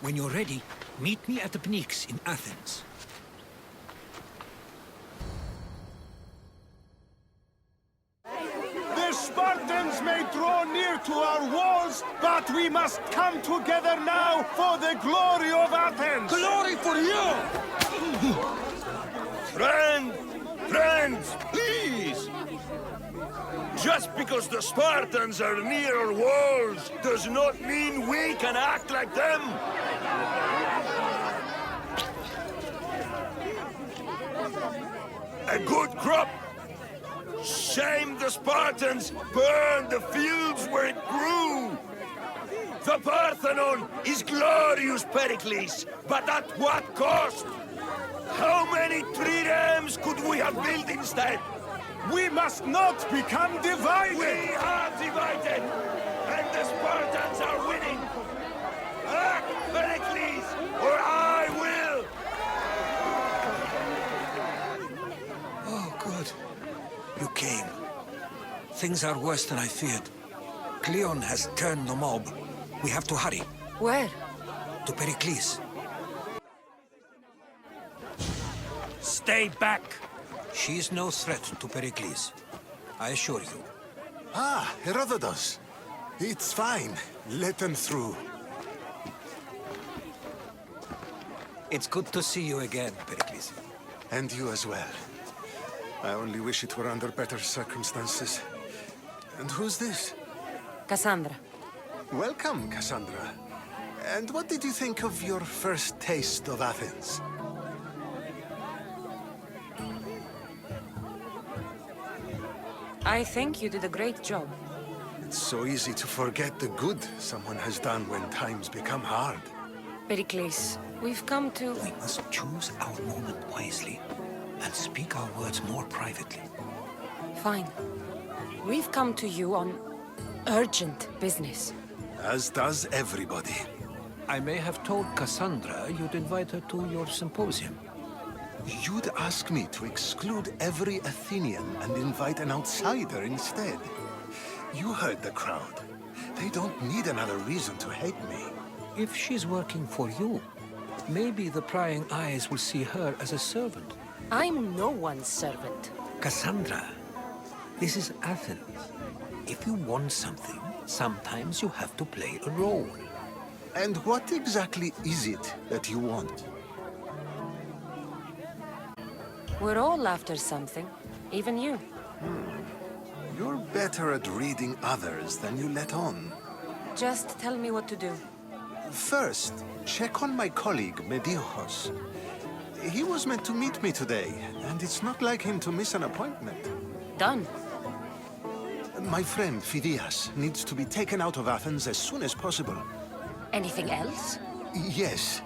When you're ready, meet me at the Pnyx in Athens. The Spartans may draw near to our walls, but we must come together now for the glory of Athens! Glory for you! Friends, please! Just because the Spartans are near our walls does not mean we can act like them! A good crop! Shame the Spartans burned the fields where it grew! The Parthenon is glorious, Pericles, but at what cost? How many triremes could we have built instead? We must not become divided! We are divided, and the Spartans are winning! Act, Pericles, or I will! Oh, good. You came. Things are worse than I feared. Cleon has turned the mob. We have to hurry. Where? To Pericles. Stay back! She's no threat to Pericles. I assure you. Ah, Herodotus. It's fine. Let them through. It's good to see you again, Pericles. And you as well. I only wish it were under better circumstances. And who's this? Kassandra. Welcome, Kassandra. And what did you think of your first taste of Athens? I think you did a great job. It's so easy to forget the good someone has done when times become hard. Pericles, we've come to... We must choose our moment wisely and speak our words more privately. Fine. We've come to you on urgent business. As does everybody. I may have told Kassandra you'd invite her to your symposium. You'd ask me to exclude every Athenian and invite an outsider instead. You heard the crowd. They don't need another reason to hate me. If she's working for you, maybe the prying eyes will see her as a servant. I'm no one's servant. Kassandra, this is Athens. If you want something, sometimes you have to play a role. And what exactly is it that you want? We're all after something. Even you. You're better at reading others than you let on. Just tell me what to do. First, check on my colleague, Mediochos. He was meant to meet me today, and it's not like him to miss an appointment. Done. My friend, Phidias, needs to be taken out of Athens as soon as possible. Anything else? Yes.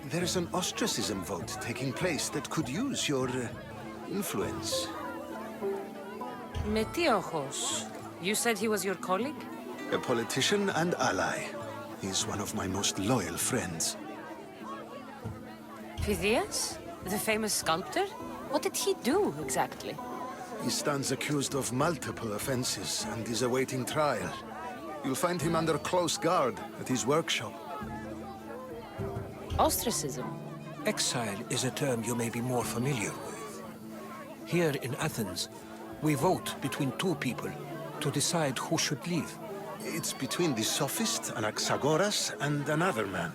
There's an ostracism vote taking place that could use your influence. Metiochos. You said he was your colleague? A politician and ally. He's one of my most loyal friends. Phidias? The famous sculptor? What did he do, exactly? He stands accused of multiple offenses and is awaiting trial. You'll find him under close guard at his workshop. Ostracism? Exile is a term you may be more familiar with. Here in Athens, we vote between two people to decide who should leave. It's between the sophist Anaxagoras and another man,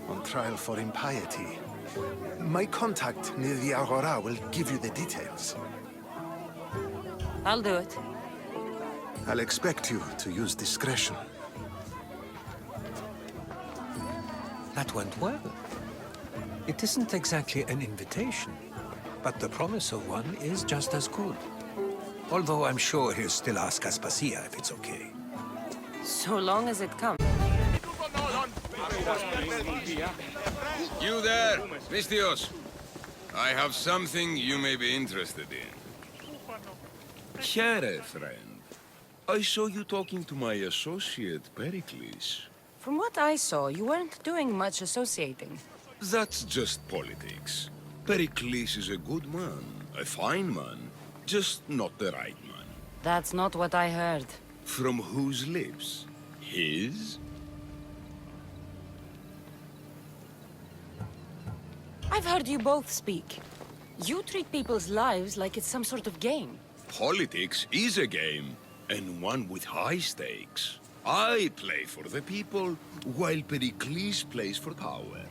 on trial for impiety. My contact near the Agora will give you the details. I'll do it. I'll expect you to use discretion. That went well. It isn't exactly an invitation, but the promise of one is just as good. Although I'm sure he'll still ask Aspasia if it's okay. So long as it comes. You there, Mistios. I have something you may be interested in. Here, friend. I saw you talking to my associate, Pericles. From what I saw, you weren't doing much associating. That's just politics. Pericles is a good man, a fine man, just not the right man. That's not what I heard. From whose lips? His? I've heard you both speak. You treat people's lives like it's some sort of game. Politics is a game, and one with high stakes. I play for the people, while Pericles plays for power.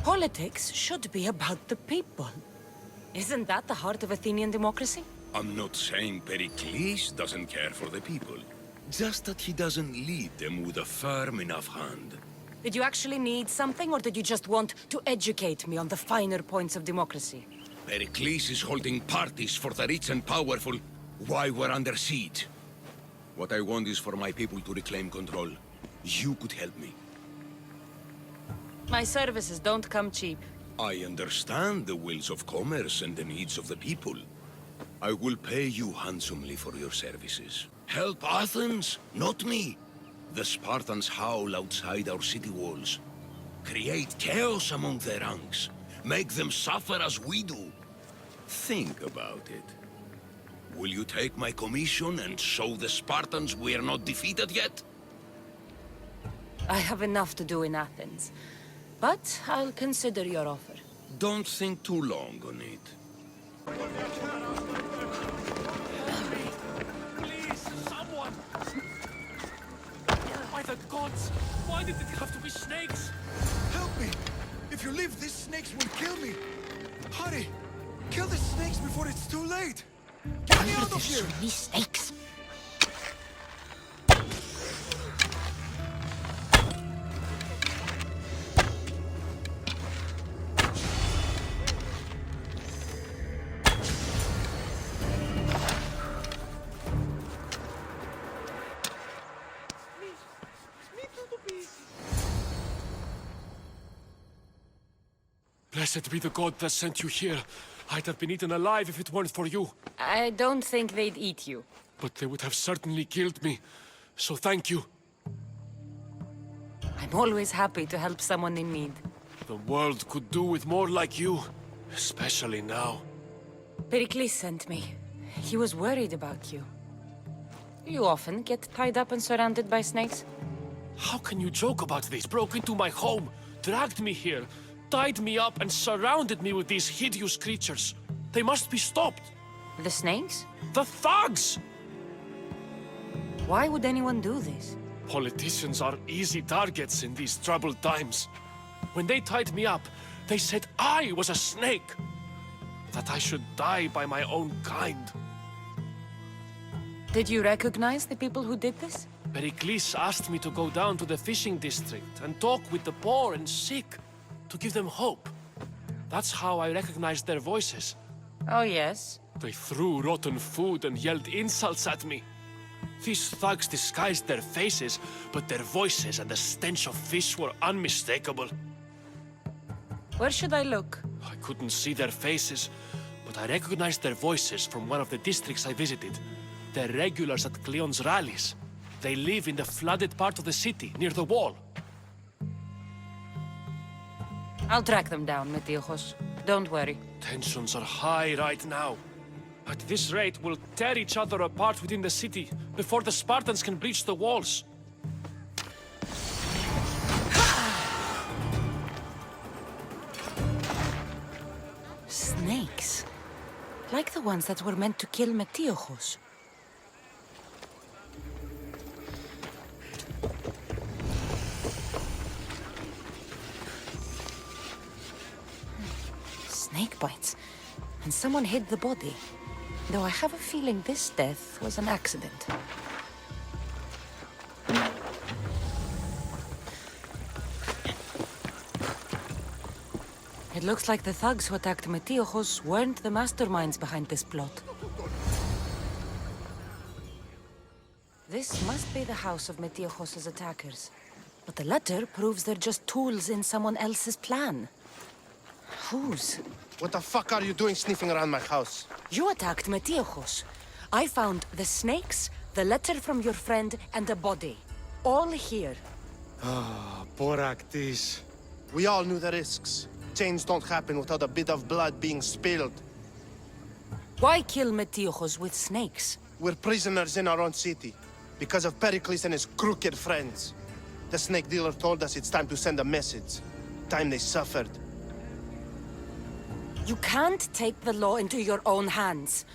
Politics should be about the people. Isn't that the heart of Athenian democracy? I'm not saying Pericles doesn't care for the people, just that he doesn't lead them with a firm enough hand. Did you actually need something, or did you just want to educate me on the finer points of democracy? Pericles is holding parties for the rich and powerful while we're under siege. What I want is for my people to reclaim control. You could help me. My services don't come cheap. I understand the wills of commerce and the needs of the people. I will pay you handsomely for your services. Help Athens, not me. The Spartans howl outside our city walls. Create chaos among their ranks. Make them suffer as we do. Think about it. Will you take my commission and show the Spartans we are not defeated yet? I have enough to do in Athens. But I'll consider your offer. Don't think too long on it. Please, someone! By the gods, why did it have to be snakes? Help me! If you leave, these snakes will kill me! Hurry! Kill the snakes before it's too late! Get me out of here! These snakes. Blessed be the god that sent you here. I'd have been eaten alive if it weren't for you. I don't think they'd eat you. But they would have certainly killed me. So thank you. I'm always happy to help someone in need. The world could do with more like you. Especially now. Pericles sent me. He was worried about you. You often get tied up and surrounded by snakes? How can you joke about this? Broke into my home, dragged me here, tied me up and surrounded me with these hideous creatures. They must be stopped. The snakes? The thugs! Why would anyone do this? Politicians are easy targets in these troubled times. When they tied me up, they said I was a snake. That I should die by my own kind. Did you recognize the people who did this? Pericles asked me to go down to the fishing district and talk with the poor and sick, to give them hope. That's how I recognized their voices. Oh, yes? They threw rotten food and yelled insults at me. These thugs disguised their faces, but their voices and the stench of fish were unmistakable. Where should I look? I couldn't see their faces, but I recognized their voices from one of the districts I visited. They're regulars at Cleon's rallies. They live in the flooded part of the city, near the wall. I'll track them down, Metiochos. Don't worry. Tensions are high right now. At this rate, we'll tear each other apart within the city before the Spartans can breach the walls. Snakes. Like the ones that were meant to kill Metiochos. Snake bites. And someone hid the body. Though I have a feeling this death was an accident. It looks like the thugs who attacked Metiochos weren't the masterminds behind this plot. This must be the house of Metiochos' attackers. But the letter proves they're just tools in someone else's plan. Whose? What the fuck are you doing sniffing around my house? You attacked Metiochos. I found the snakes, the letter from your friend, and a body. All here. Boraktis. We all knew the risks. Change don't happen without a bit of blood being spilled. Why kill Metiochos with snakes? We're prisoners in our own city. Because of Pericles and his crooked friends. The snake dealer told us it's time to send a message. Time they suffered. You can't take the law into your own hands.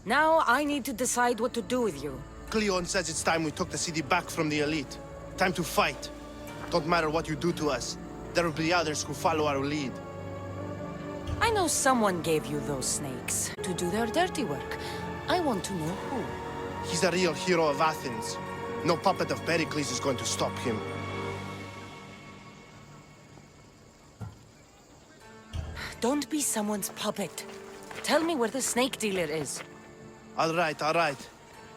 Now I need to decide what to do with you. Cleon says it's time we took the city back from the elite. Time to fight. Don't matter what you do to us. There will be others who follow our lead. I know someone gave you those snakes to do their dirty work. I want to know who. He's a real hero of Athens. No puppet of Pericles is going to stop him. Don't be someone's puppet. Tell me where the snake dealer is. All right, all right.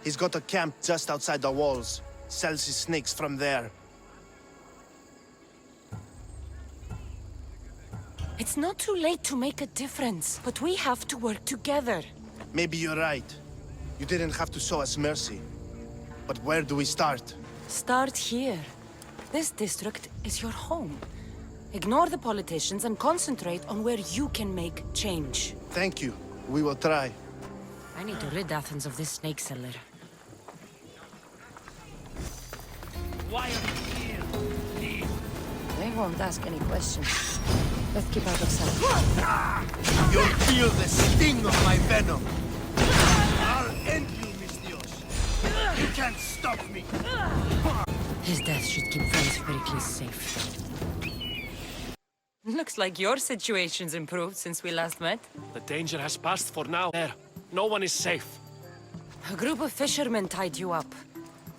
He's got a camp just outside the walls. Sells his snakes from there. It's not too late to make a difference, but we have to work together. Maybe you're right. You didn't have to show us mercy. But where do we start? Start here. This district is your home. Ignore the politicians and concentrate on where you can make change. Thank you. We will try. I need to rid Athens of this snake seller. Why are you here? Leave. They won't ask any questions. Let's keep out of sight. You'll feel the sting of my venom. I'll end you, Mystios. You can't stop me. His death should keep Friends Pericles safe. Looks like your situation's improved since we last met. The danger has passed for now. There. No one is safe. A group of fishermen tied you up.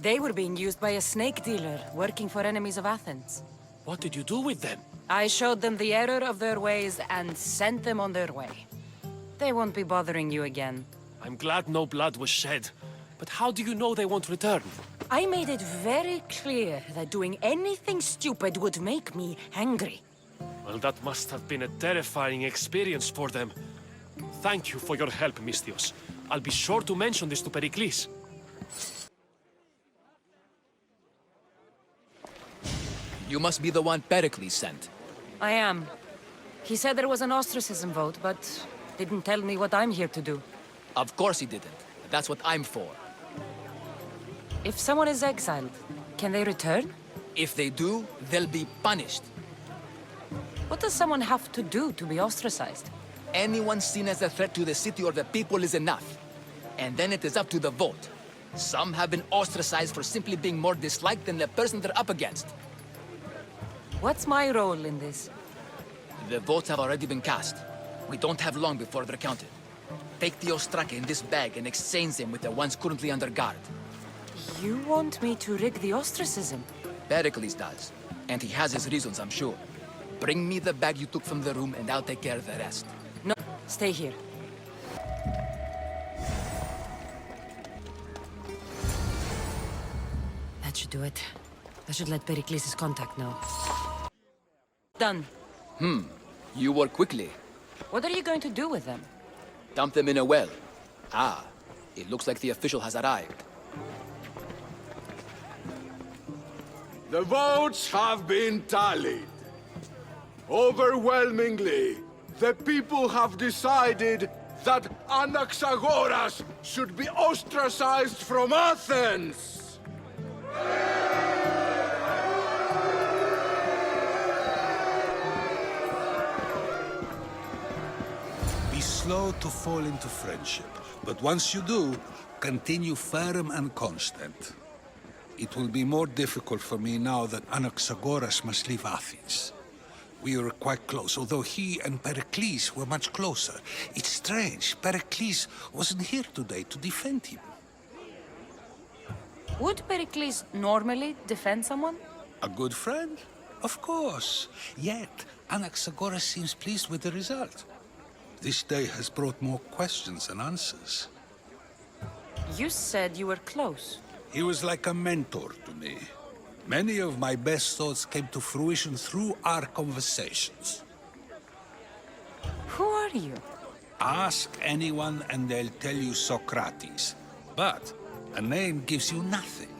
They were being used by a snake dealer working for enemies of Athens. What did you do with them? I showed them the error of their ways and sent them on their way. They won't be bothering you again. I'm glad no blood was shed. But how do you know they won't return? I made it very clear that doing anything stupid would make me angry. Well, that must have been a terrifying experience for them. Thank you for your help, Mystios. I'll be sure to mention this to Pericles. You must be the one Pericles sent. I am. He said there was an ostracism vote, but didn't tell me what I'm here to do. Of course he didn't. That's what I'm for. If someone is exiled, can they return? If they do, they'll be punished. What does someone have to do to be ostracized? Anyone seen as a threat to the city or the people is enough. And then it is up to the vote. Some have been ostracized for simply being more disliked than the person they're up against. What's my role in this? The votes have already been cast. We don't have long before they're counted. Take the ostraka in this bag and exchange them with the ones currently under guard. You want me to rig the ostracism? Pericles does. And he has his reasons, I'm sure. Bring me the bag you took from the room and I'll take care of the rest. No, stay here. That should do it. I should let Pericles' contact know. Done. You work quickly. What are you going to do with them? Dump them in a well. Ah, it looks like the official has arrived. The votes have been tallied. Overwhelmingly, the people have decided that Anaxagoras should be ostracized from Athens! Be slow to fall into friendship, but once you do, continue firm and constant. It will be more difficult for me now that Anaxagoras must leave Athens. We were quite close, although he and Pericles were much closer. It's strange, Pericles wasn't here today to defend him. Would Pericles normally defend someone? A good friend? Of course. Yet, Anaxagoras seems pleased with the result. This day has brought more questions than answers. You said you were close. He was like a mentor to me. Many of my best thoughts came to fruition through our conversations. Who are you? Ask anyone and they'll tell you Socrates. But a name gives you nothing.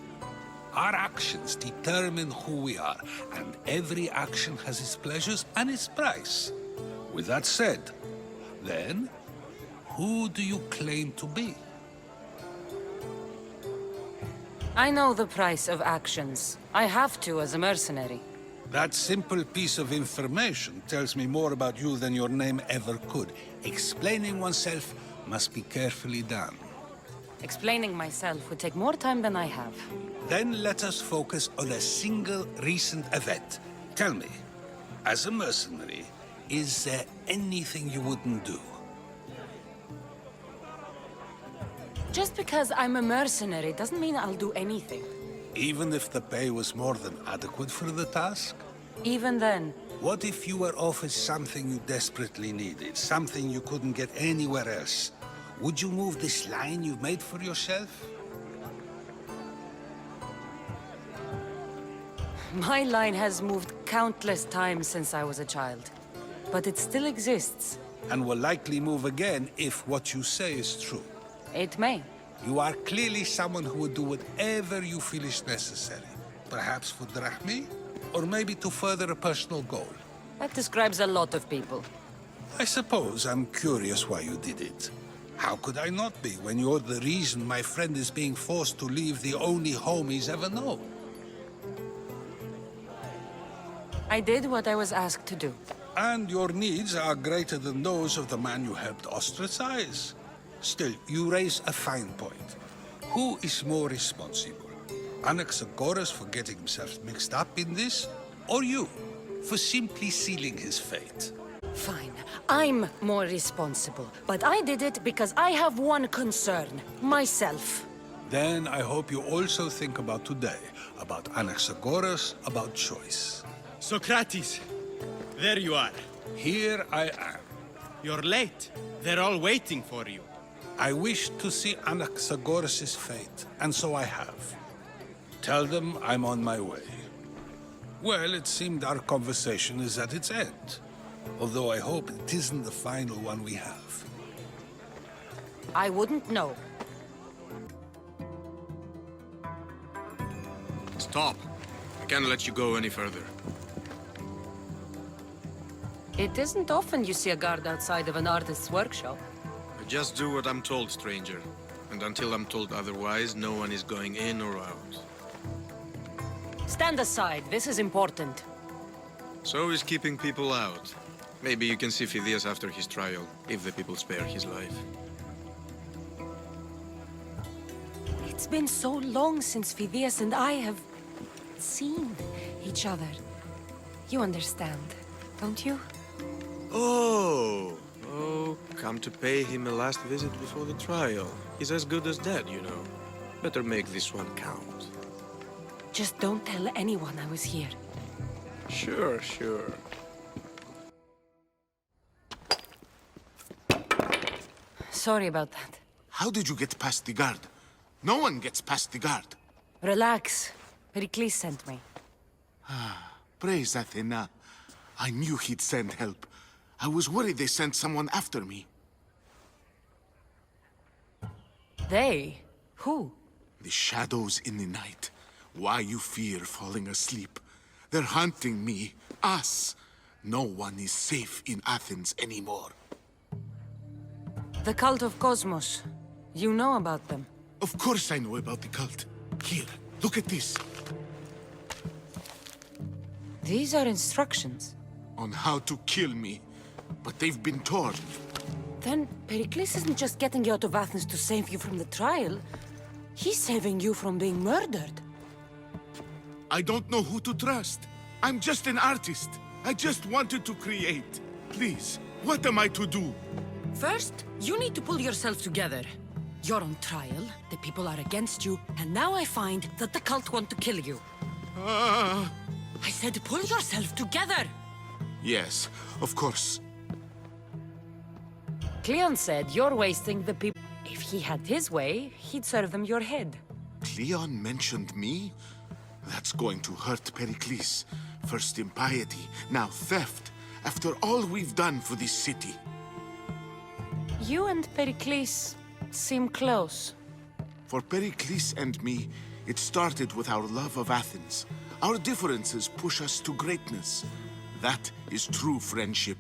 Our actions determine who we are, and every action has its pleasures and its price. With that said, then, who do you claim to be? I know the price of actions. I have to as a mercenary. That simple piece of information tells me more about you than your name ever could. Explaining oneself must be carefully done. Explaining myself would take more time than I have. Then let us focus on a single recent event. Tell me, as a mercenary, is there anything you wouldn't do? Just because I'm a mercenary doesn't mean I'll do anything. Even if the pay was more than adequate for the task? Even then, What if you were offered something you desperately needed, something you couldn't get anywhere else? Would you move this line you've made for yourself? my line has moved countless times since I was a child. But it still exists. And will likely move again if what you say is true. It may. You are clearly someone who would do whatever you feel is necessary. Perhaps for drachmi, or maybe to further a personal goal. That describes a lot of people. I suppose I'm curious why you did it. How could I not be when you're the reason my friend is being forced to leave the only home he's ever known? I did what I was asked to do. And your needs are greater than those of the man you helped ostracize. Still, you raise a fine point. Who is more responsible? Anaxagoras for getting himself mixed up in this? Or you, for simply sealing his fate? Fine. I'm more responsible. But I did it because I have one concern. Myself. Then I hope you also think about today. About Anaxagoras, about choice. Socrates! There you are. Here I am. You're late. They're all waiting for you. I wish to see Anaxagoras' fate, and so I have. Tell them I'm on my way. Well, it seemed our conversation is at its end. Although I hope it isn't the final one we have. I wouldn't know. Stop. I can't let you go any further. It isn't often you see a guard outside of an artist's workshop. I just do what I'm told, stranger. And until I'm told otherwise, no one is going in or out. Stand aside. This is important. So is keeping people out. Maybe you can see Phidias after his trial, if the people spare his life. It's been so long since Phidias and I have seen each other. You understand, don't you? Oh, come to pay him a last visit before the trial. He's as good as dead, you know. Better make this one count. Just don't tell anyone I was here. Sure, sure. Sorry about that. How did you get past the guard? No one gets past the guard. Relax. Pericles sent me. Praise Athena. I knew he'd send help. I was worried they sent someone after me. They? Who? The shadows in the night. Why you fear falling asleep. They're hunting me. Us. No one is safe in Athens anymore. The cult of Cosmos. You know about them. Of course I know about the cult. Here, look at this. These are instructions. On how to kill me. But they've been torn. Then Pericles isn't just getting you out of Athens to save you from the trial. He's saving you from being murdered. I don't know who to trust. I'm just an artist. I just wanted to create. Please, what am I to do? First, you need to pull yourself together. You're on trial, the people are against you, and now I find that the cult want to kill you. I said pull yourself together! Yes, of course. Cleon said you're wasting the people. If he had his way, he'd serve them your head. Cleon mentioned me? That's going to hurt Pericles. First impiety, now theft. After all we've done for this city. You and Pericles seem close. For Pericles and me, it started with our love of Athens. Our differences push us to greatness. That is true friendship.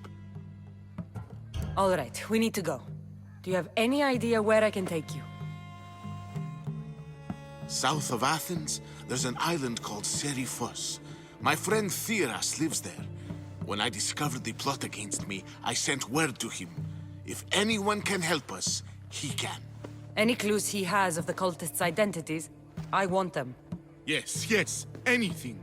All right, we need to go. Do you have any idea where I can take you? South of Athens, there's an island called Seriphos. My friend Theras lives there. When I discovered the plot against me, I sent word to him. If anyone can help us, he can. Any clues he has of the cultists' identities? I want them. Yes, anything.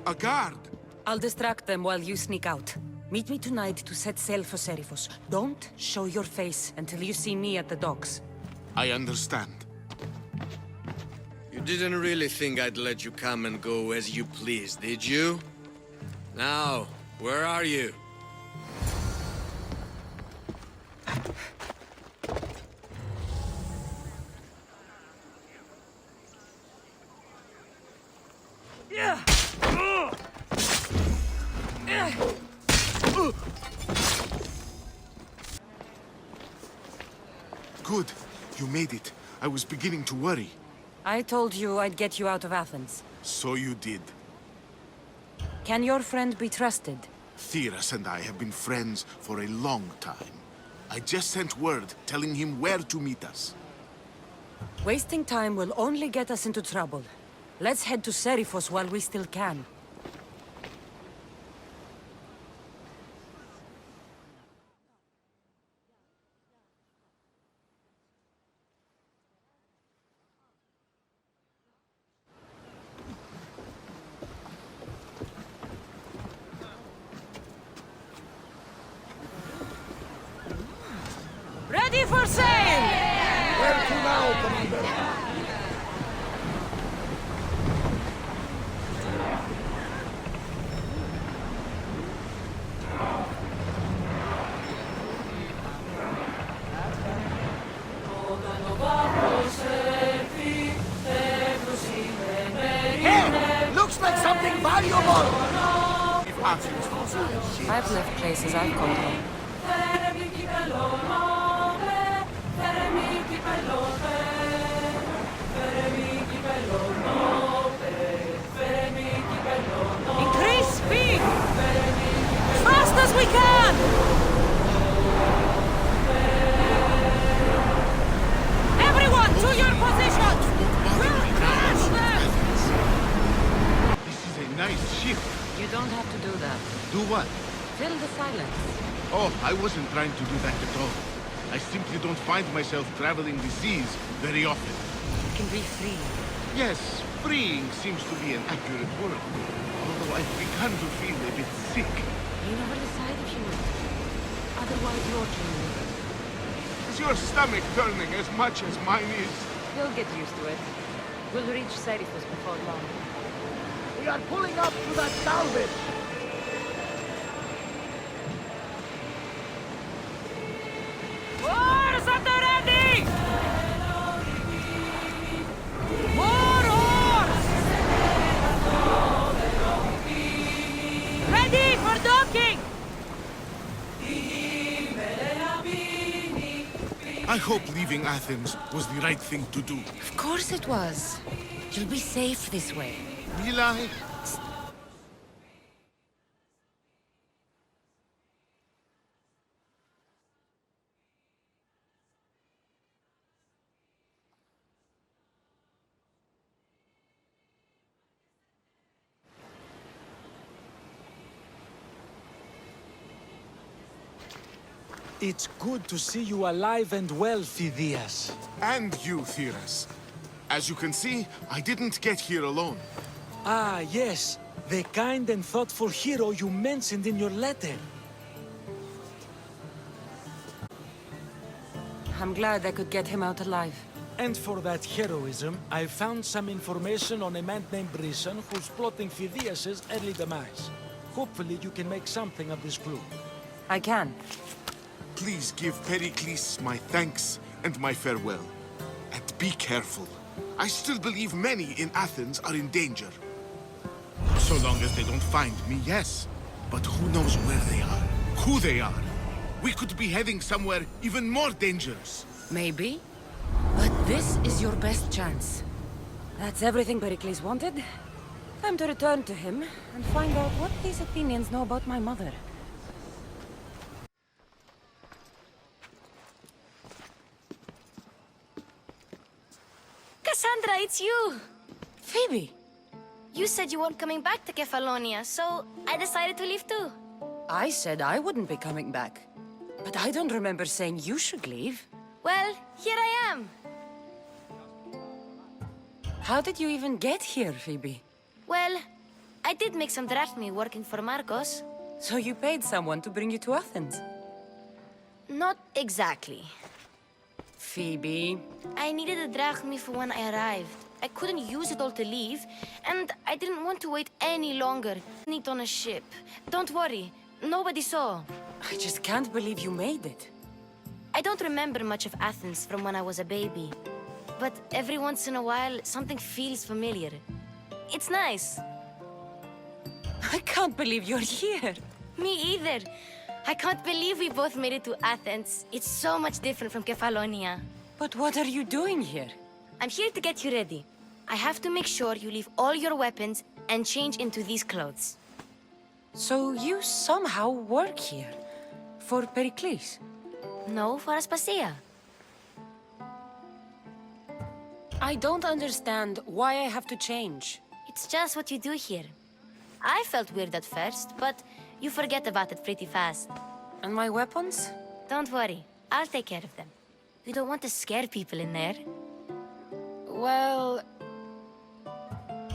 A guard! I'll distract them while you sneak out. Meet me tonight to set sail for Seriphos. Don't show your face until you see me at the docks. I understand. You didn't really think I'd let you come and go as you please, did you? Now, where are you? Good. You made it. I was beginning to worry. I told you I'd get you out of Athens. So you did. Can your friend be trusted? Theras and I have been friends for a long time. I just sent word telling him where to meet us. Wasting time will only get us into trouble. Let's head to Seriphos while we still can. Ready for sail! Where to now, Commander? Hey! Looks like something valuable! I've left places I've called home. Increase speed! As fast as we can! Everyone, to your positions! We'll crash them! This is a nice ship. You don't have to do that. Do what? Fill the silence. Oh, I wasn't trying to do that at all. I simply don't find myself traveling the seas very often. You can be free. Yes, freeing seems to be an accurate word. Although I've begun to feel a bit sick. Lean over the side if you want. Otherwise, you're turning. Is your stomach turning as much as mine is? You'll get used to it. We'll reach Seriphos before long. We are pulling up to that salvage! Oars at the ready! More oars! Ready for docking! I hope leaving Athens was the right thing to do. Of course it was. You'll be safe this way. Will I? It's good to see you alive and well, Phidias. And you, Theras. As you can see, I didn't get here alone. Ah, yes. The kind and thoughtful hero you mentioned in your letter. I'm glad I could get him out alive. And for that heroism, I found some information on a man named Brisson who's plotting Phidias' early demise. Hopefully you can make something of this clue. I can. Please give Pericles my thanks and my farewell. And be careful. I still believe many in Athens are in danger. So long as they don't find me, yes. But who knows where they are, who they are. We could be heading somewhere even more dangerous. Maybe. But this is your best chance. That's everything Pericles wanted. Time to return to him and find out what these Athenians know about my mother. Kassandra, it's you! Phoebe! You said you weren't coming back to Kefalonia, so I decided to leave too. I said I wouldn't be coming back. But I don't remember saying you should leave. Well, here I am. How did you even get here, Phoebe? Well, I did make some drachmi working for Marcos. So you paid someone to bring you to Athens? Not exactly. Phoebe... I needed a drachmi for when I arrived. I couldn't use it all to leave, and I didn't want to wait any longer. Sneaked on a ship. Don't worry, nobody saw. I just can't believe you made it. I don't remember much of Athens from when I was a baby. But every once in a while, something feels familiar. It's nice. I can't believe you're here. Me either. I can't believe we both made it to Athens. It's so much different from Kefalonia. But what are you doing here? I'm here to get you ready. I have to make sure you leave all your weapons and change into these clothes. So you somehow work here? For Pericles? No, for Aspasia. I don't understand why I have to change. It's just what you do here. I felt weird at first, but you forget about it pretty fast. And my weapons? Don't worry, I'll take care of them. We don't want to scare people in there. Well...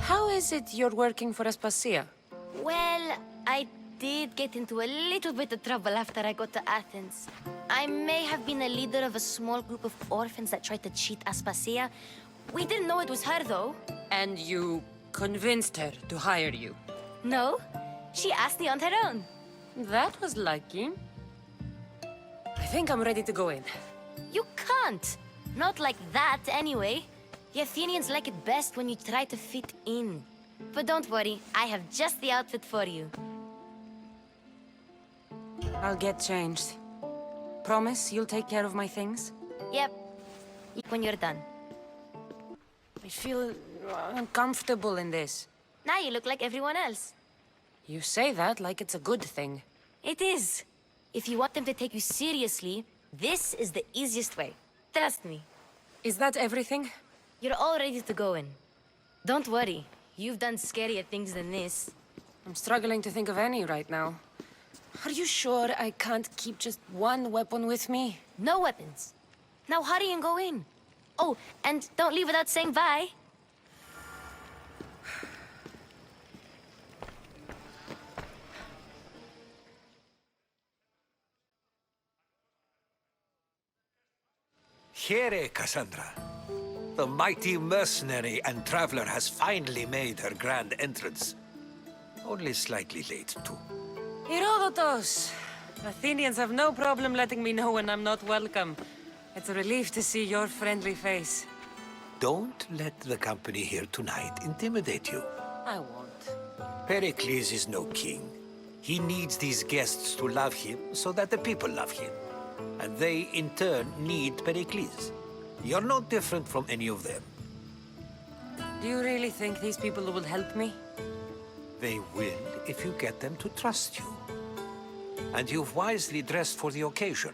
How is it you're working for Aspasia? Well, I did get into a little bit of trouble after I got to Athens. I may have been a leader of a small group of orphans that tried to cheat Aspasia. We didn't know it was her, though. And you convinced her to hire you? No, she asked me on her own. That was lucky. I think I'm ready to go in. You can't. Not like that, anyway. The Athenians like it best when you try to fit in. But don't worry, I have just the outfit for you. I'll get changed. Promise you'll take care of my things? Yep. When you're done. I feel uncomfortable in this. Now you look like everyone else. You say that like it's a good thing. It is. If you want them to take you seriously, this is the easiest way. Trust me. Is that everything? You're all ready to go in. Don't worry. You've done scarier things than this. I'm struggling to think of any right now. Are you sure I can't keep just one weapon with me? No weapons. Now hurry and go in. Oh, and don't leave without saying bye. Here, Kassandra. The mighty mercenary and traveler has finally made her grand entrance. Only slightly late, too. Herodotos! Athenians have no problem letting me know when I'm not welcome. It's a relief to see your friendly face. Don't let the company here tonight intimidate you. I won't. Pericles is no king. He needs these guests to love him so that the people love him. And they, in turn, need Pericles. You're no different from any of them. Do you really think these people will help me? They will if you get them to trust you. And you've wisely dressed for the occasion.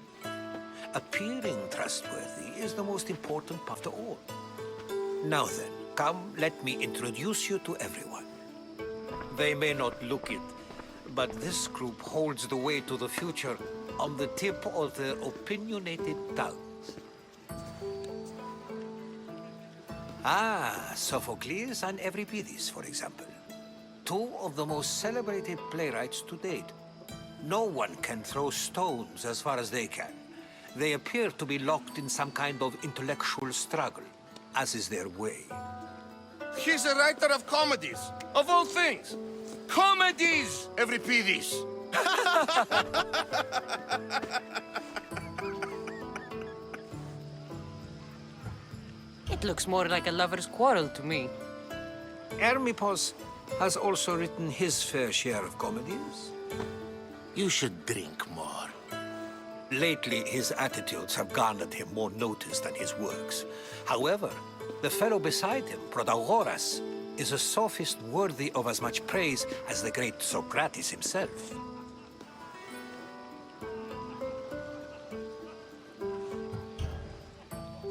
Appearing trustworthy is the most important part of all. Now then, come, let me introduce you to everyone. They may not look it, but this group holds the way to the future on the tip of their opinionated tongues. Ah, Sophocles and Euripides, for example. Two of the most celebrated playwrights to date. No one can throw stones as far as they can. They appear to be locked in some kind of intellectual struggle, as is their way. He's a writer of comedies, of all things. Comedies, Euripides. It looks more like a lover's quarrel to me. Hermippos has also written his fair share of comedies. You should drink more. Lately, his attitudes have garnered him more notice than his works. However, the fellow beside him, Protagoras, is a sophist worthy of as much praise as the great Socrates himself.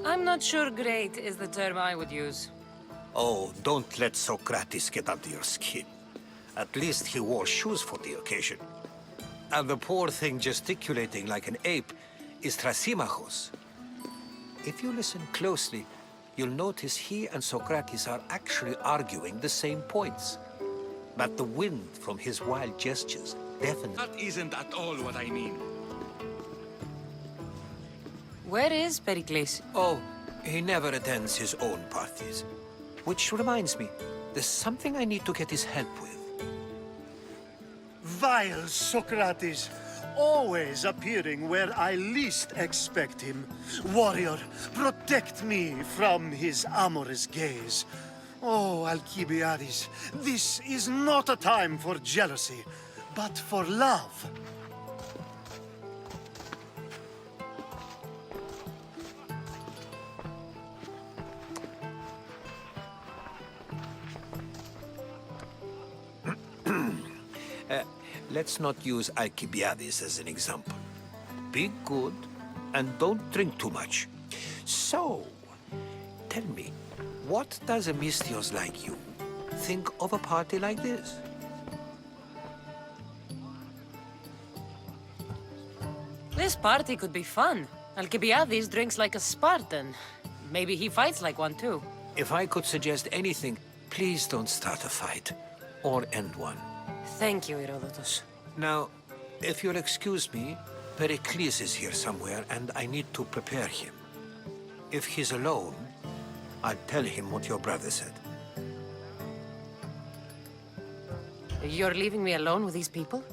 I'm not sure great is the term I would use. Oh, don't let Socrates get under your skin. At least he wore shoes for the occasion. And the poor thing gesticulating like an ape is Thrasymachos. If you listen closely, you'll notice he and Socrates are actually arguing the same points. But the wind from his wild gestures deafens. That isn't at all what I mean. Where is Pericles? Oh, he never attends his own parties. Which reminds me, there's something I need to get his help with. Vile Socrates, always appearing where I least expect him. Warrior, protect me from his amorous gaze. Oh, Alcibiades, this is not a time for jealousy, but for love. Let's not use Alcibiades as an example. Be good and don't drink too much. So, tell me, what does a Misthios like you think of a party like this? This party could be fun. Alcibiades drinks like a Spartan. Maybe he fights like one too. If I could suggest anything, please don't start a fight or end one. Thank you, Herodotus. Now, if you'll excuse me, Pericles is here somewhere and I need to prepare him. If he's alone, I'll tell him what your brother said. You're leaving me alone with these people?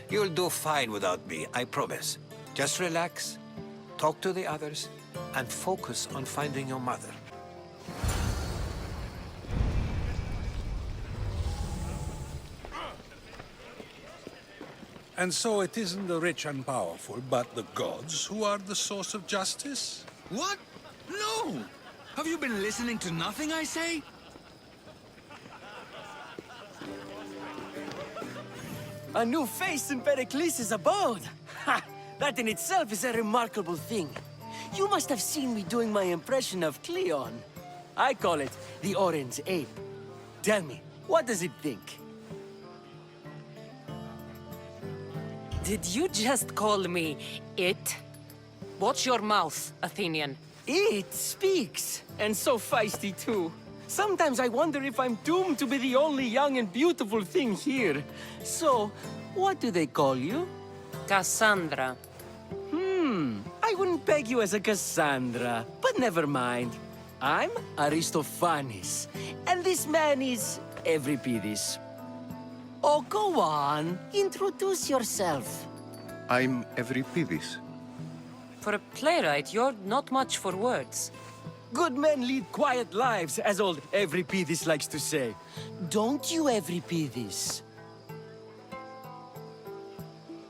You'll do fine without me, I promise. Just relax, talk to the others, and focus on finding your mother. And so it isn't the rich and powerful, but the gods who are the source of justice? What? No! Have you been listening to nothing I say? A new face in Pericles' abode! Ha! That in itself is a remarkable thing. You must have seen me doing my impression of Cleon. I call it the Orange Ape. Tell me, what does it think? Did you just call me it? Watch your mouth, Athenian. It speaks, and so feisty too. Sometimes I wonder if I'm doomed to be the only young and beautiful thing here. So, what do they call you? Kassandra. I wouldn't peg you as a Kassandra, but never mind. I'm Aristophanes, and this man is Euripides. Oh, go on. Introduce yourself. I'm Euripides. For a playwright, you're not much for words. Good men lead quiet lives, as old Euripides likes to say. Don't you, Euripides?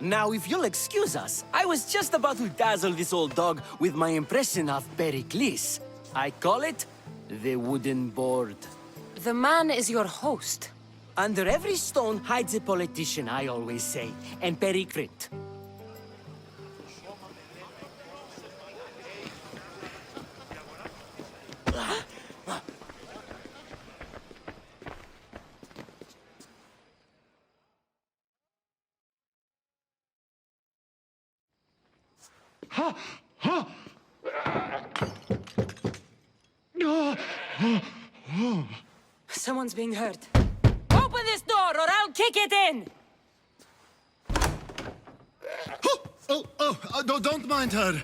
Now, if you'll excuse us, I was just about to dazzle this old dog with my impression of Pericles. I call it the wooden board. The man is your host. Under every stone hides a politician, I always say, and Pericles. Someone's being hurt. Open this door or I'll kick it in! Don't mind her.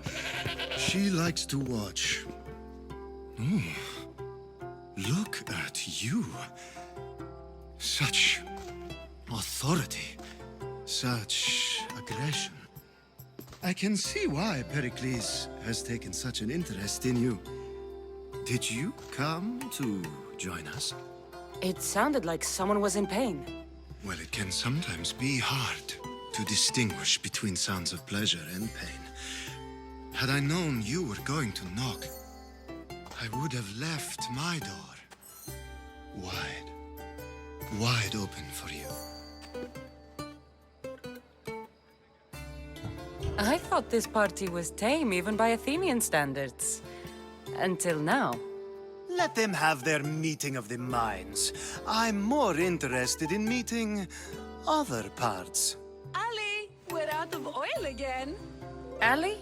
She likes to watch. Look at you. Such authority. Such aggression. I can see why Pericles has taken such an interest in you. Did you come to join us? It sounded like someone was in pain. Well, it can sometimes be hard to distinguish between sounds of pleasure and pain. Had I known you were going to knock, I would have left my door wide open for you. I thought this party was tame even by Athenian standards. Until now. Let them have their meeting of the minds. I'm more interested in meeting other parts. Ali, we're out of oil again. Ali?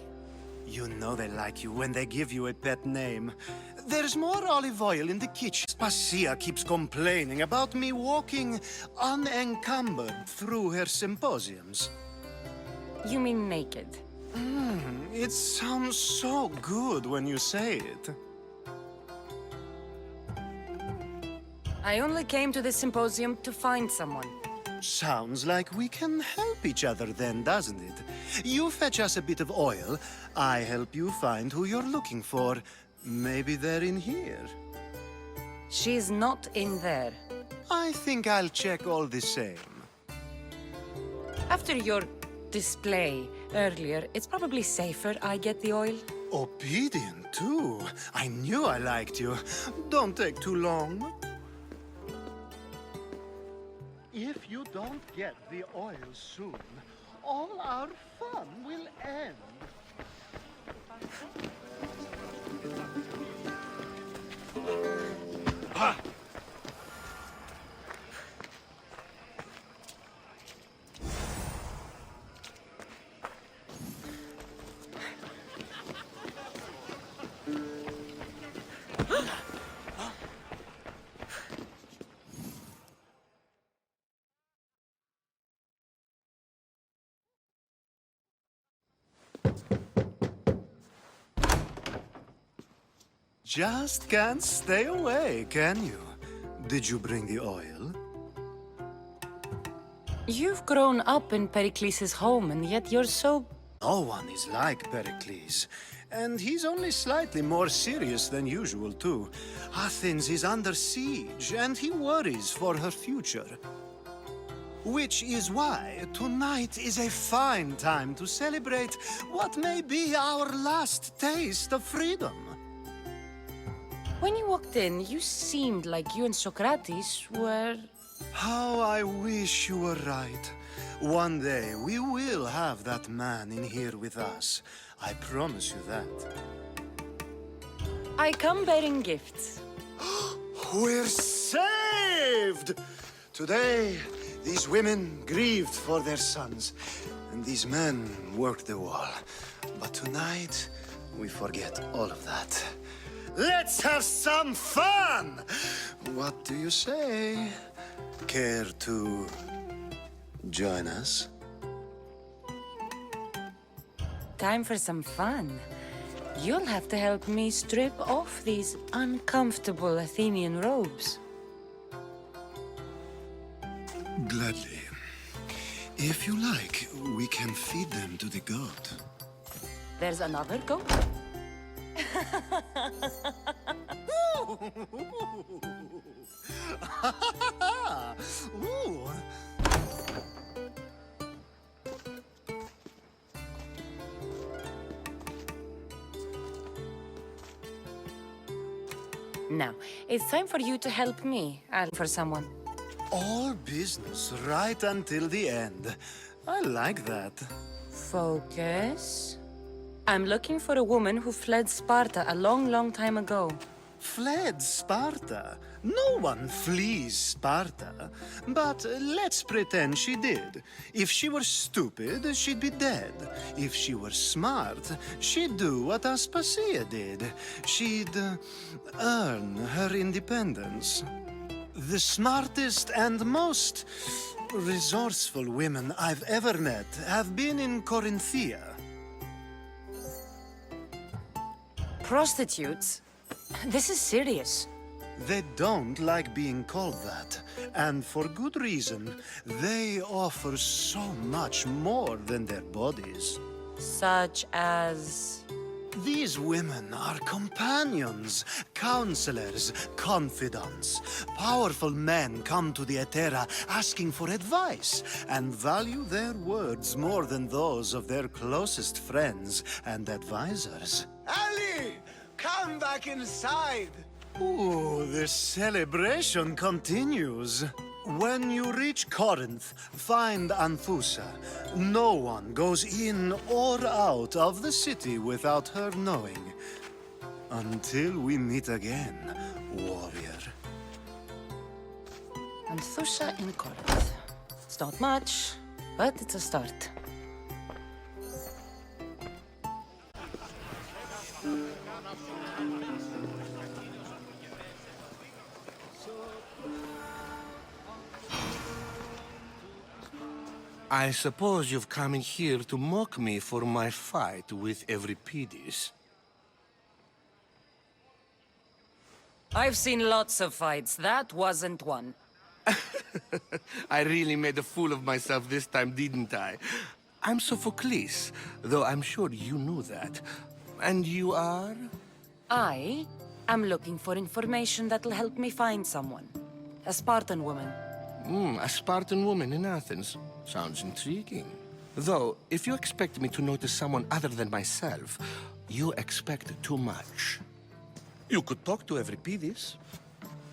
You know they like you when they give you a pet name. There's more olive oil in the kitchen. Aspasia keeps complaining about me walking unencumbered through her symposiums. You mean naked? It sounds so good when you say it. I only came to the symposium to find someone. Sounds like we can help each other then, doesn't it? You fetch us a bit of oil, I help you find who you're looking for. Maybe they're in here. She's not in there. I think I'll check all the same. After your display earlier, it's probably safer I get the oil. Obedient, too. I knew I liked you. Don't take too long. If you don't get the oil soon, all our fun will end. Just can't stay away, can you? Did you bring the oil? You've grown up in Pericles' home, and yet you're so... No one is like Pericles. And he's only slightly more serious than usual, too. Athens is under siege, and he worries for her future. Which is why tonight is a fine time to celebrate what may be our last taste of freedom. When you walked in, you seemed like you and Socrates were... How I wish you were right. One day we will have that man in here with us. I promise you that. I come bearing gifts. We're saved! Today, these women grieved for their sons, and these men worked the wall. But tonight, we forget all of that. Let's have some fun! What do you say? Care to join us? Time for some fun. You'll have to help me strip off these uncomfortable Athenian robes. Gladly. If you like, we can feed them to the goat. There's another goat? Ooh. Now, it's time for you to help me. I'll for someone. All business right until the end. I like that. Focus. I'm looking for a woman who fled Sparta a long, long time ago. Fled Sparta? No one flees Sparta. But let's pretend she did. If she were stupid, she'd be dead. If she were smart, she'd do what Aspasia did. She'd earn her independence. The smartest and most resourceful women I've ever met have been in Corinthia. Prostitutes? This is serious. They don't like being called that, and for good reason. They offer so much more than their bodies. Such as... These women are companions, counselors, confidants. Powerful men come to the Etera asking for advice and value their words more than those of their closest friends and advisors. Ali! Come back inside! Ooh, the celebration continues. When you reach Corinth, find Anthusa. No one goes in or out of the city without her knowing. Until we meet again, warrior. Anthusa in Corinth. It's not much, but it's a start. I suppose you've come in here to mock me for my fight with Euripides. I've seen lots of fights. That wasn't one. I really made a fool of myself this time, didn't I? I'm Sophocles, though I'm sure you knew that. And you are? I am looking for information that'll help me find someone. A Spartan woman. A Spartan woman in Athens. Sounds intriguing. Though, if you expect me to notice someone other than myself, you expect too much. You could talk to Euripides.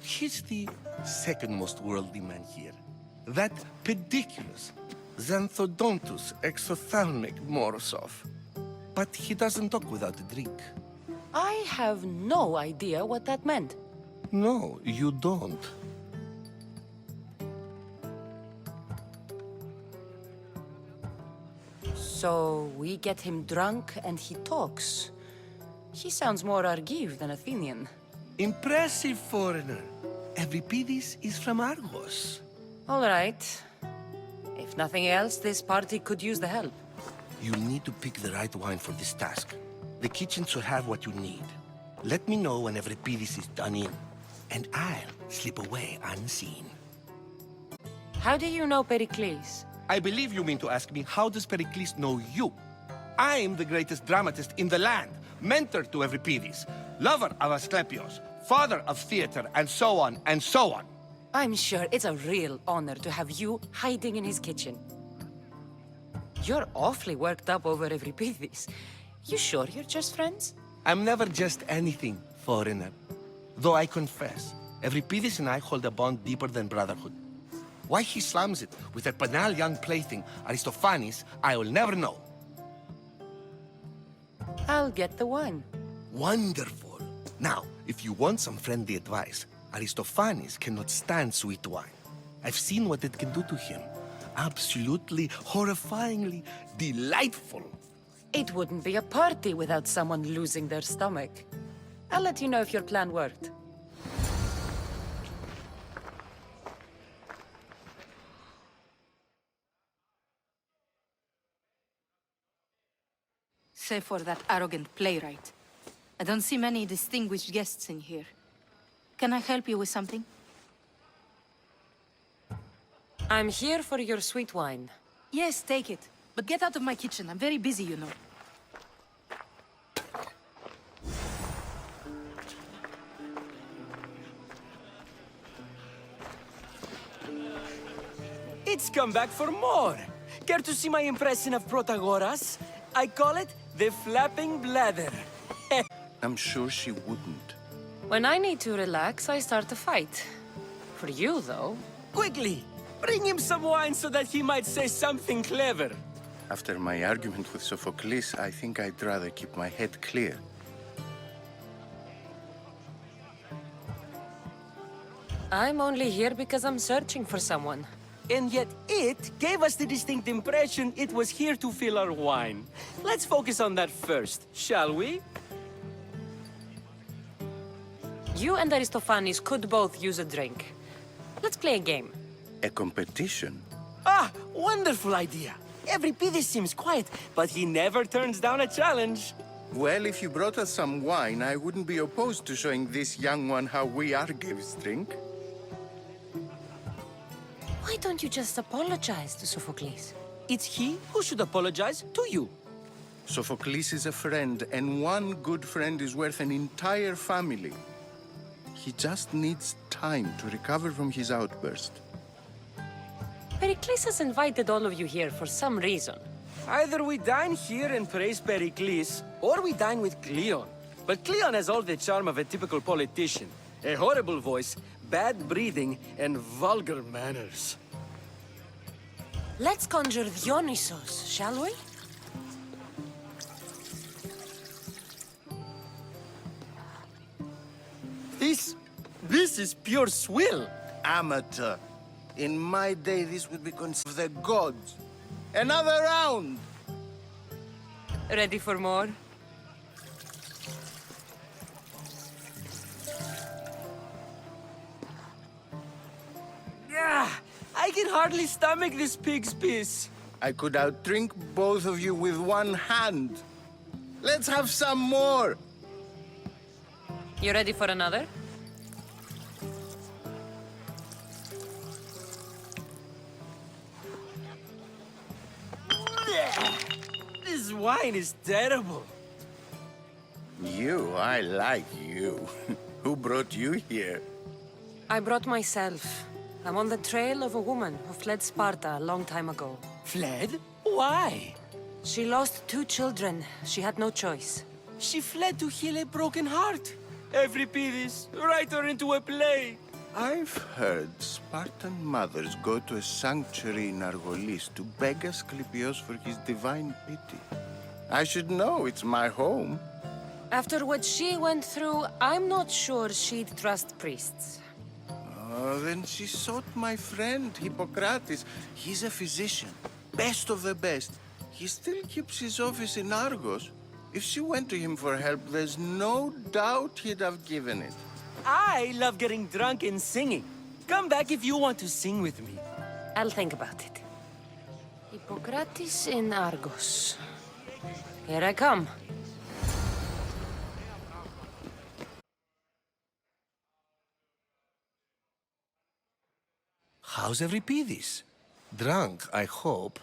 He's the second most worldly man here. That pediculous, xanthodontus exophthalmic Morosov. But he doesn't talk without a drink. I have no idea what that meant. No, you don't. So we get him drunk and he talks. He sounds more Argive than Athenian. Impressive, foreigner. Euripides is from Argos. All right. If nothing else, this party could use the help. You'll need to pick the right wine for this task. The kitchen should have what you need. Let me know when Euripides is done in, and I'll slip away unseen. How do you know Pericles? I believe you mean to ask me, how does Pericles know you? I'm the greatest dramatist in the land, mentor to Euripides, lover of Asclepios, father of theater, and so on, and so on. I'm sure it's a real honor to have you hiding in his kitchen. You're awfully worked up over Euripides. You sure you're just friends? I'm never just anything, foreigner. Though I confess, Euripides and I hold a bond deeper than brotherhood. Why he slams it with a banal young plaything, Aristophanes, I will never know. I'll get the wine. Wonderful. Now, if you want some friendly advice, Aristophanes cannot stand sweet wine. I've seen what it can do to him. Absolutely, horrifyingly delightful. It wouldn't be a party without someone losing their stomach. I'll let you know if your plan worked. Save for that arrogant playwright. I don't see many distinguished guests in here. Can I help you with something? I'm here for your sweet wine. Yes, take it. But get out of my kitchen. I'm very busy, you know. It's come back for more. Care to see my impression of Protagoras? I call it the flapping bladder. I'm sure she wouldn't. When I need to relax, I start a fight. For you, though. Quickly! Bring him some wine so that he might say something clever. After my argument with Sophocles, I think I'd rather keep my head clear. I'm only here because I'm searching for someone. And yet it gave us the distinct impression it was here to fill our wine. Let's focus on that first, shall we? You and Aristophanes could both use a drink. Let's play a game. A competition? Ah, wonderful idea. Euripides seems quiet, but he never turns down a challenge. Well, if you brought us some wine, I wouldn't be opposed to showing this young one how we Argives drink. Why don't you just apologize to Sophocles? It's he who should apologize to you. Sophocles is a friend, and one good friend is worth an entire family. He just needs time to recover from his outburst. Pericles has invited all of you here for some reason. Either we dine here and praise Pericles, or we dine with Cleon. But Cleon has all the charm of a typical politician. A horrible voice, bad breeding and vulgar manners. Let's conjure Dionysos, shall we? This is pure swill. Amateur. In my day, this would be considered the gods. Another round! Ready for more? I can hardly stomach this pig's piss. I could outdrink both of you with one hand. Let's have some more! You ready for another? This wine is terrible. I like you. Who brought you here? I brought myself. I'm on the trail of a woman who fled Sparta a long time ago. Fled? Why? She lost 2 children. She had no choice. She fled to heal a broken heart. Euripides, write her into a play. I've heard Spartan mothers go to a sanctuary in Argolis to beg Asclepios for his divine pity. I should know, it's my home. After what she went through, I'm not sure she'd trust priests. Oh, then she sought my friend, Hippocrates. He's a physician, best of the best. He still keeps his office in Argos. If she went to him for help, there's no doubt he'd have given it. I love getting drunk and singing. Come back if you want to sing with me. I'll think about it. Hippocrates in Argos. Here I come. How's Euripides? Drunk, I hope.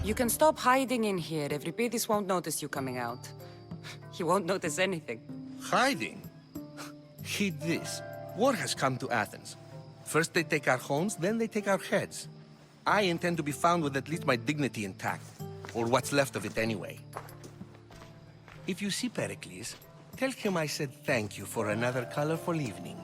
You can stop hiding in here. Euripides won't notice you coming out. He won't notice anything. Hiding? Heed this. War has come to Athens. First they take our homes, then they take our heads. I intend to be found with at least my dignity intact. Or what's left of it anyway. If you see Pericles, tell him I said thank you for another colorful evening.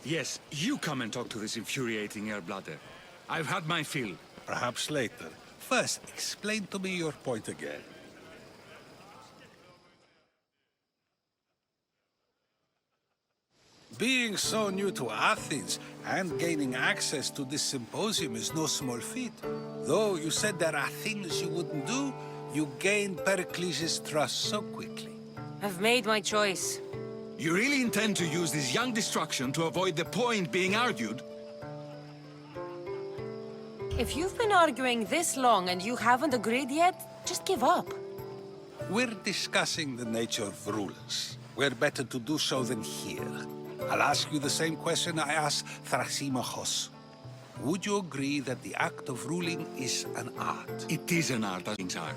Yes, you come and talk to this infuriating air-bladder. I've had my fill. Perhaps later. First, explain to me your point again. Being so new to Athens and gaining access to this symposium is no small feat. Though you said there are things you wouldn't do, you gained Pericles' trust so quickly. I've made my choice. You really intend to use this young destruction to avoid the point being argued? If you've been arguing this long and you haven't agreed yet, just give up. We're discussing the nature of rulers. Where better to do so than here? I'll ask you the same question I asked Thrasymachos. Would you agree that the act of ruling is an art? It is an art, as things are.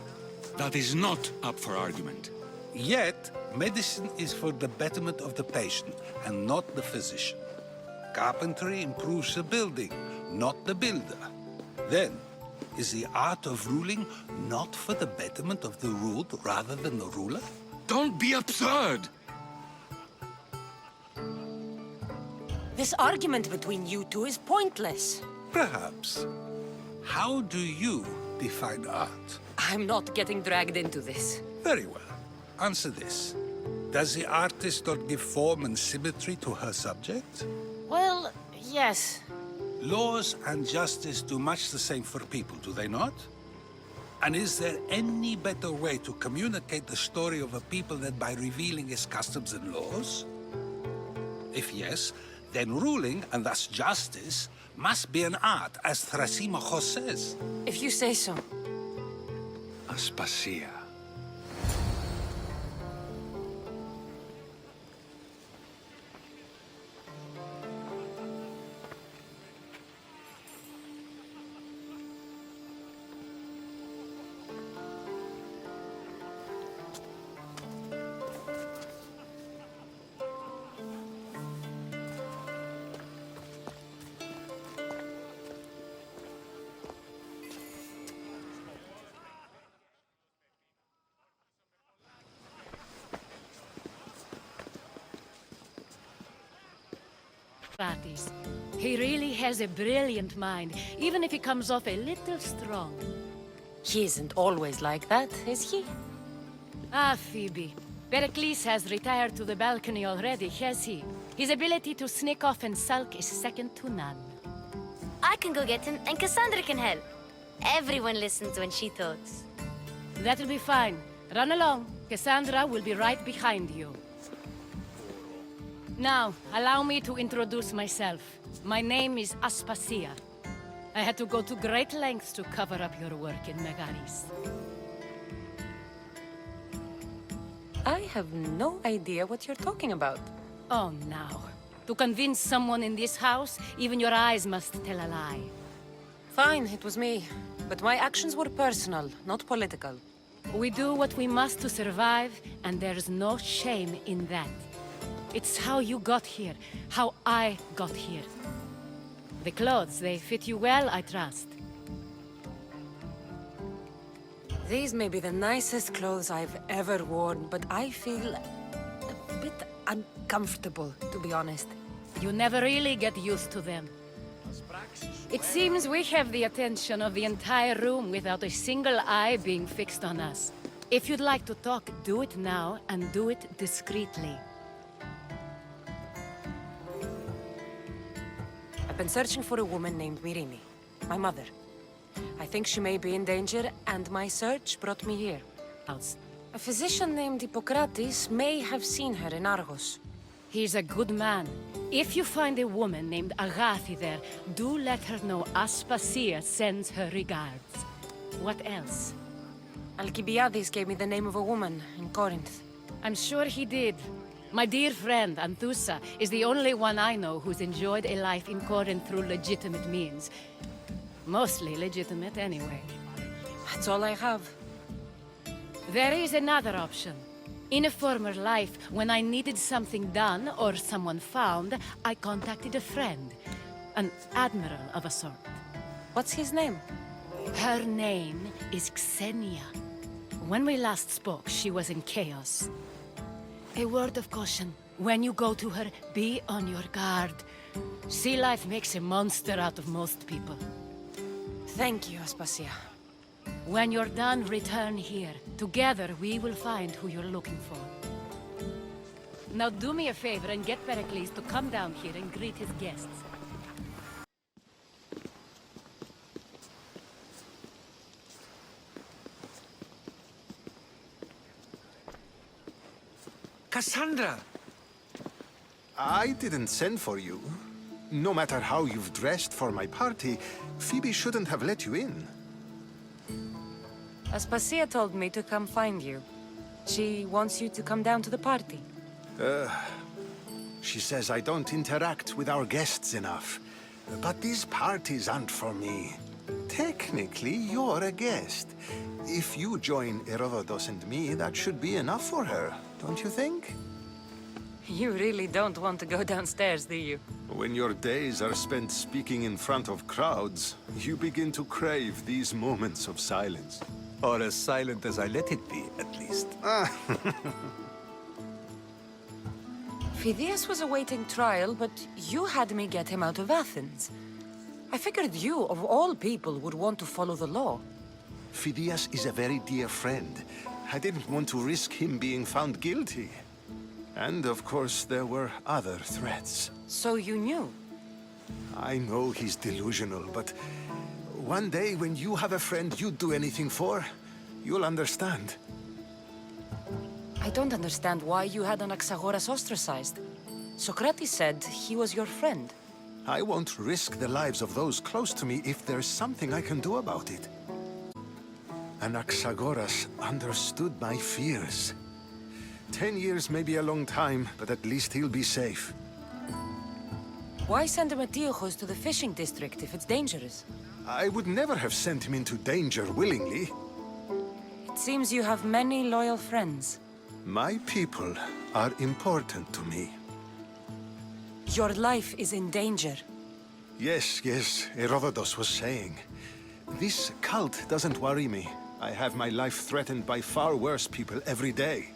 That is not up for argument. Yet, medicine is for the betterment of the patient and not the physician. Carpentry improves the building, not the builder. Then, is the art of ruling not for the betterment of the ruled rather than the ruler? Don't be absurd! This argument between you two is pointless. Perhaps. How do you define art? I'm not getting dragged into this. Very well. Answer this. Does the artist not give form and symmetry to her subject? Well, yes. Laws and justice do much the same for people, do they not? And is there any better way to communicate the story of a people than by revealing its customs and laws? If yes, then ruling, and thus justice, must be an art, as Thrasymachos says. If you say so. Aspasia. Hippocrates. He really has a brilliant mind, even if he comes off a little strong. He isn't always like that, is he? Ah, Phoebe. Pericles has retired to the balcony already, has he? His ability to sneak off and sulk is second to none. I can go get him, and Kassandra can help. Everyone listens when she talks. That'll be fine. Run along. Kassandra will be right behind you. Now, allow me to introduce myself. My name is Aspasia. I had to go to great lengths to cover up your work in Megaris. I have no idea what you're talking about. Oh, now. To convince someone in this house, even your eyes must tell a lie. Fine, it was me. But my actions were personal, not political. We do what we must to survive, and there's no shame in that. It's how you got here, how I got here. The clothes, they fit you well, I trust. These may be the nicest clothes I've ever worn, but I feel a bit uncomfortable, to be honest. You never really get used to them. It seems we have the attention of the entire room without a single eye being fixed on us. If you'd like to talk, do it now, and do it discreetly. I've been searching for a woman named Myrine, my mother. I think she may be in danger, and my search brought me here. A physician named Hippocrates may have seen her in Argos. He's a good man. If you find a woman named Agathi there, do let her know Aspasia sends her regards. What else? Alcibiades gave me the name of a woman in Corinth. I'm sure he did. My dear friend, Anthusa, is the only one I know who's enjoyed a life in Corinth through legitimate means. Mostly legitimate, anyway. That's all I have. There is another option. In a former life, when I needed something done or someone found, I contacted a friend. An admiral of a sort. What's his name? Her name is Xenia. When we last spoke, she was in chaos. A word of caution. When you go to her, be on your guard. Sea life makes a monster out of most people. Thank you, Aspasia. When you're done, return here. Together, we will find who you're looking for. Now do me a favor and get Pericles to come down here and greet his guests. Kassandra! I didn't send for you. No matter how you've dressed for my party, Phoebe shouldn't have let you in. Aspasia told me to come find you. She wants you to come down to the party. She says I don't interact with our guests enough. But these parties aren't for me. Technically, you're a guest. If you join Herodotus and me, that should be enough for her, don't you think? You really don't want to go downstairs, do you? When your days are spent speaking in front of crowds, you begin to crave these moments of silence. Or as silent as I let it be, at least. Phidias was awaiting trial, but you had me get him out of Athens. I figured you, of all people, would want to follow the law. Phidias is a very dear friend. I didn't want to risk him being found guilty. And of course, there were other threats. So you knew? I know he's delusional, but one day when you have a friend you'd do anything for, you'll understand. I don't understand why you had Anaxagoras ostracized. Socrates said he was your friend. I won't risk the lives of those close to me if there's something I can do about it. Anaxagoras understood my fears. 10 years may be a long time, but at least he'll be safe. Why send Emetiochos to the fishing district if it's dangerous? I would never have sent him into danger willingly. It seems you have many loyal friends. My people are important to me. Your life is in danger. Yes, Herodotus was saying. This cult doesn't worry me. I have my life threatened by far worse people every day.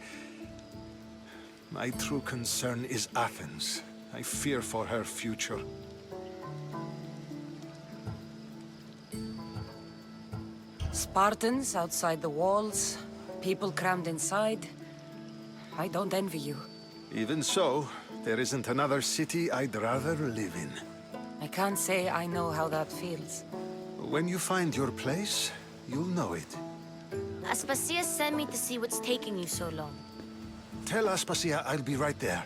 My true concern is Athens, I fear for her future. Spartans outside the walls, people crammed inside. I don't envy you. Even so, there isn't another city I'd rather live in. I can't say I know how that feels. When you find your place, you'll know it. Aspasia sent me to see what's taking you so long. Tell Aspasia I'll be right there.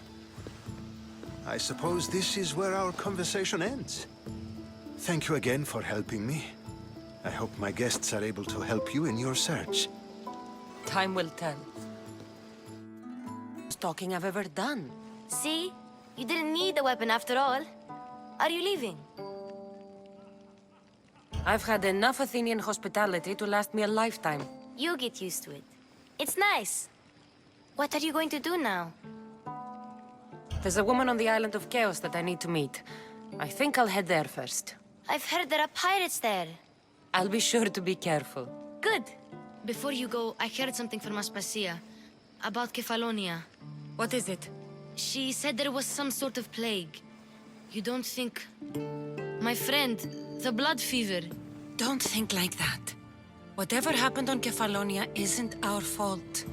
I suppose this is where our conversation ends. Thank you again for helping me. I hope my guests are able to help you in your search. Time will tell. Most talking I've ever done. See? You didn't need the weapon after all. Are you leaving? I've had enough Athenian hospitality to last me a lifetime. You get used to it. It's nice. What are you going to do now? There's a woman on the island of Chaos that I need to meet. I think I'll head there first. I've heard there are pirates there. I'll be sure to be careful. Good. Before you go, I heard something from Aspasia. About Kefalonia. What is it? She said there was some sort of plague. You don't think... My friend, the blood fever. Don't think like that. Whatever happened on Kefalonia isn't our fault.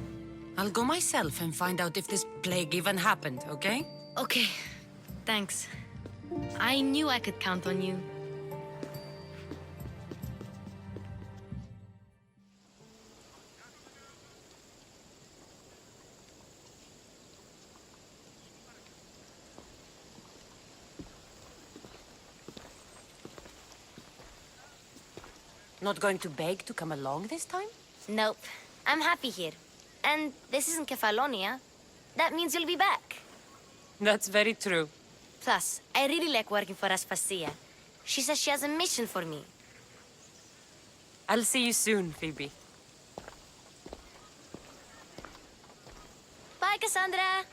I'll go myself and find out if this plague even happened, okay? Okay. Thanks. I knew I could count on you. Not going to beg to come along this time? Nope. I'm happy here. And this isn't Kefalonia. That means you'll be back. That's very true. Plus, I really like working for Aspasia. She says she has a mission for me. I'll see you soon, Phoebe. Bye, Kassandra!